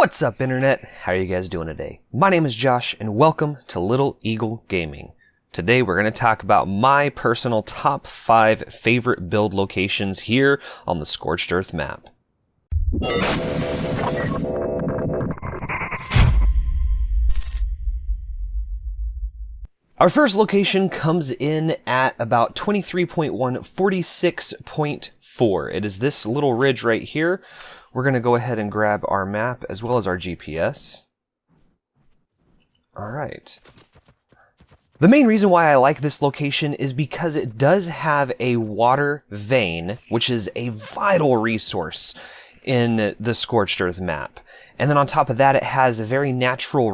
What's up, Internet? How are you guys doing today? My name is Josh, and welcome to Little Eagle Gaming. Today, we're going to talk about my personal top 5 favorite build locations here on the Scorched Earth map. Our first location comes in at about 23.1, 46.4. It is this little ridge right here. We're going to go ahead and grab our map as well as our GPS. Alright. The main reason why I like this location is because it does have a water vein, which is a vital resource in the Scorched Earth map. And then on top of that, it has very natural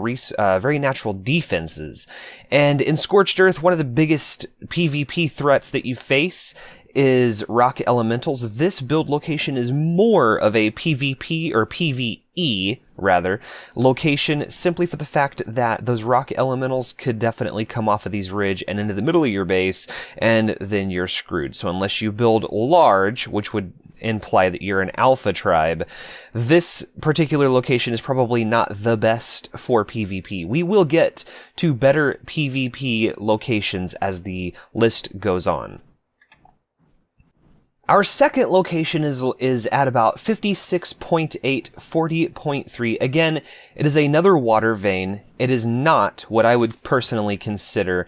defenses. And in Scorched Earth, one of the biggest PvP threats that you face is rock elementals. This build location is more of a PvP or PvE rather location, simply for the fact that those rock elementals could definitely come off of these ridge and into the middle of your base, and then you're screwed. So unless you build large, which would imply that you're an alpha tribe, this particular location is probably not the best for PvP. We will get to better PvP locations as the list goes on. Our second location is at about 56.8, 40.3. Again, it is another water vein. It is not what I would personally consider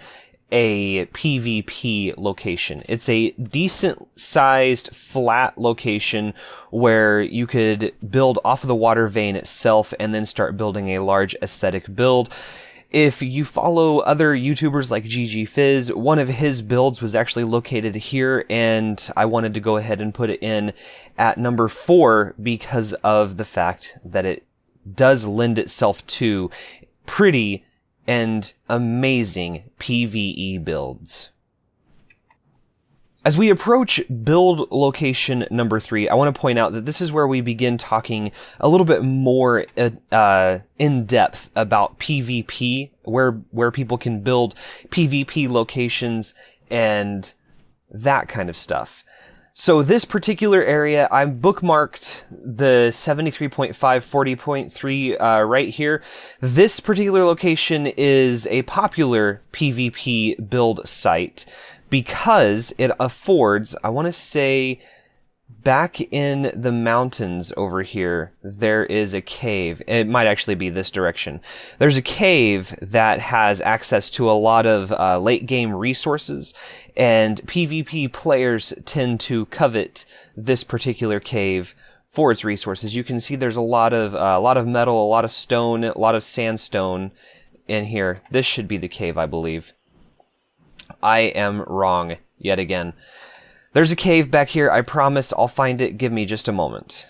a PvP location. It's a decent-sized, flat location where you could build off of the water vein itself and then start building a large aesthetic build. If you follow other YouTubers like GG Fizz, one of his builds was actually located here, and I wanted to go ahead and put it in at number 4 because of the fact that it does lend itself to pretty and amazing PvE builds. As we approach build location number 3, I want to point out that this is where we begin talking a little bit more in depth about PvP, where people can build PvP locations and that kind of stuff. So this particular area, I've bookmarked the 73.5, 40.3 right here. This particular location is a popular PvP build site because it affords, I want to say, back in the mountains over here, there is a cave. It might actually be this direction. There's a cave that has access to a lot of late game resources, and PvP players tend to covet this particular cave for its resources. You can see there's a lot of metal, a lot of stone, a lot of sandstone in here. This should be the cave, I believe. I am wrong yet again. There's a cave back here. I promise I'll find it. Give me just a moment.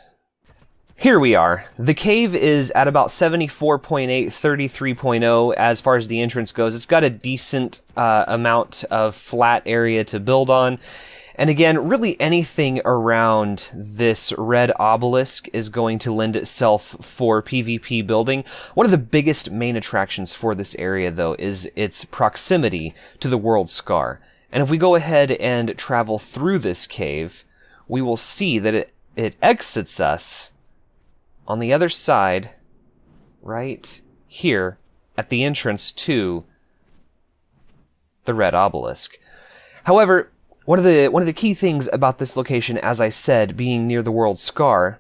Here we are. The cave is at about 74.8, 33.0 as far as the entrance goes. It's got a decent amount of flat area to build on. And again, really anything around this red obelisk is going to lend itself for PvP building. One of the biggest main attractions for this area, though, is its proximity to the World Scar. And if we go ahead and travel through this cave, we will see that it exits us on the other side, right here, at the entrance to the red obelisk. However, one of the key things about this location, as I said, being near the World Scar,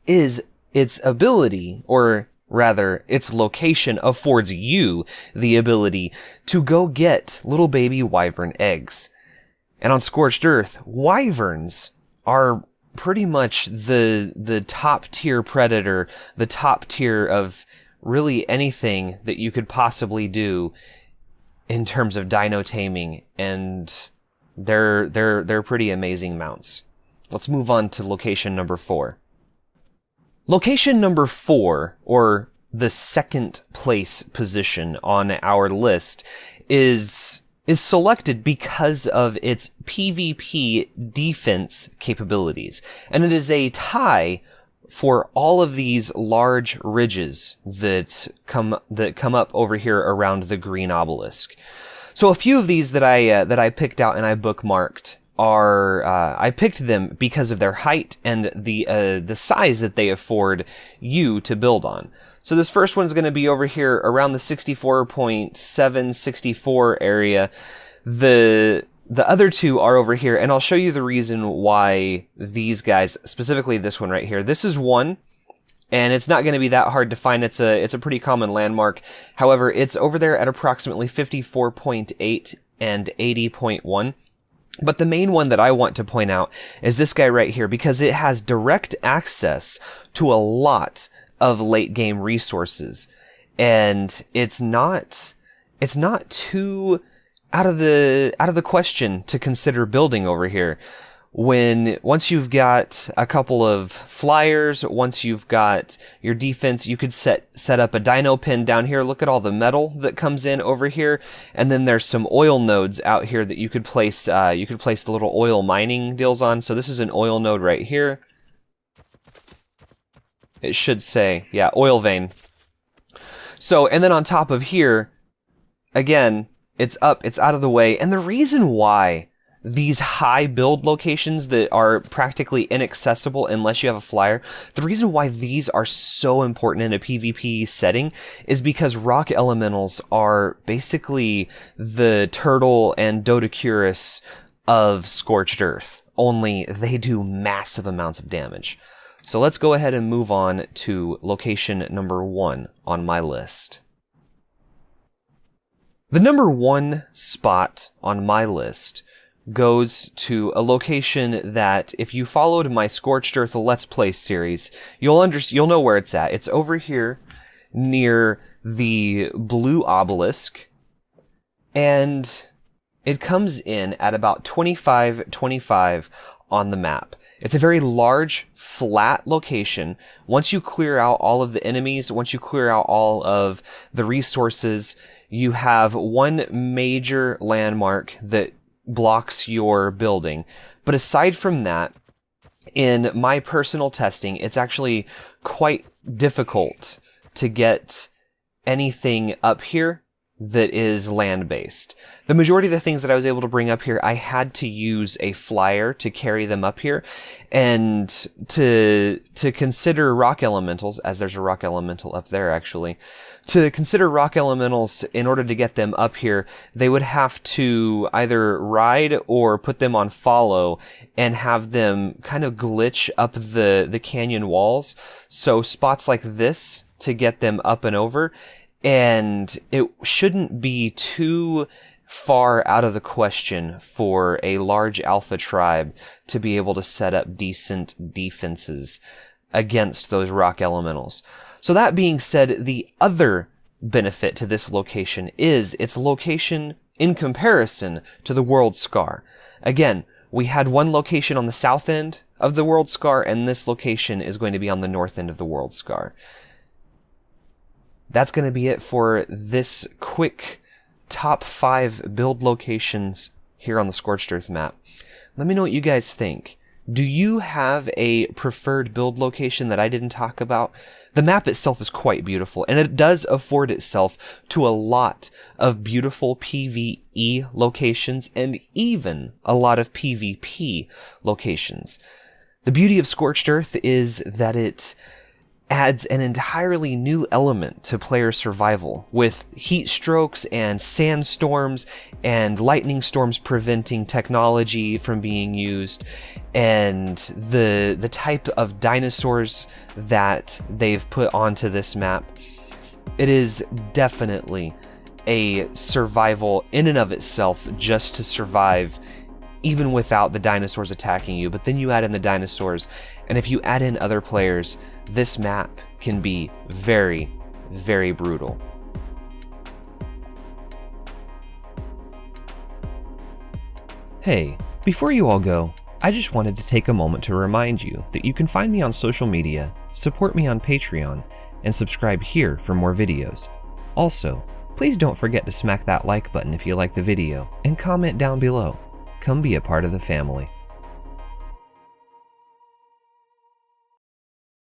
is its ability, or rather, its location affords you the ability to go get little baby wyvern eggs. And on Scorched Earth, wyverns are pretty much the top tier predator, the top tier of really anything that you could possibly do in terms of dino taming, and they're pretty amazing mounts. Let's move on to location number 4. Location number 4, or the second place position on our list, is selected because of its PvP defense capabilities. And it is a tie for all of these large ridges that come up over here around the green obelisk. So a few of these that I picked out and I bookmarked are I picked them because of their height and the size that they afford you to build on. So this first one's going to be over here around the 64.764 area. The other two are over here, and I'll show you the reason why these guys, specifically this one right here. This is one, and it's not going to be that hard to find. It's a pretty common landmark. However, it's over there at approximately 54.8 and 80.1. But the main one that I want to point out is this guy right here, because it has direct access to a lot of late game resources, and it's not too out of the question to consider building over here. Once you've got a couple of flyers, once you've got your defense, you could set up a dino pen down here. Look at all the metal that comes in over here, and then there's some oil nodes out here that you could place. You could place the little oil mining deals on. So this is an oil node right here. It should say, yeah, oil vein. So, and then on top of here, again, it's up, it's out of the way, and the reason why these high build locations that are practically inaccessible unless you have a flyer, the reason why these are so important in a PvP setting is because rock elementals are basically the turtle and Dodocurus of Scorched Earth, only they do massive amounts of damage. So let's go ahead and move on to location number 1 on my list. The number 1 spot on my list goes to a location that, if you followed my Scorched Earth Let's Play series, you'll know where it's at. It's over here near the blue obelisk, and it comes in at about 25 on the map. It's a very large, flat location. Once you clear out all of the enemies, once you clear out all of the resources, you have one major landmark that blocks your building. But aside from that, in my personal testing, it's actually quite difficult to get anything up here that is land-based. The majority of the things that I was able to bring up here, I had to use a flyer to carry them up here, and to consider rock elementals, as there's a rock elemental up there actually, to consider rock elementals in order to get them up here, they would have to either ride or put them on follow and have them kind of glitch up the canyon walls. So spots like this to get them up and over, and it shouldn't be too far out of the question for a large alpha tribe to be able to set up decent defenses against those rock elementals. So that being said, the other benefit to this location is its location in comparison to the World Scar. Again, we had one location on the south end of the World Scar, and this location is going to be on the north end of the World Scar. That's going to be it for this quick top 5 build locations here on the Scorched Earth map. Let me know what you guys think. Do you have a preferred build location that I didn't talk about? The map itself is quite beautiful, and it does afford itself to a lot of beautiful PvE locations and even a lot of PvP locations. The beauty of Scorched Earth is that it adds an entirely new element to player survival, with heat strokes and sandstorms and lightning storms preventing technology from being used, and the type of dinosaurs that they've put onto this map. It is definitely a survival in and of itself, just to survive even without the dinosaurs attacking you. But then you add in the dinosaurs, and if you add in other players, this map can be very, very brutal. Hey, before you all go, I just wanted to take a moment to remind you that you can find me on social media, support me on Patreon, and subscribe here for more videos. Also, please don't forget to smack that like button if you like the video, and comment down below. Come be a part of the family.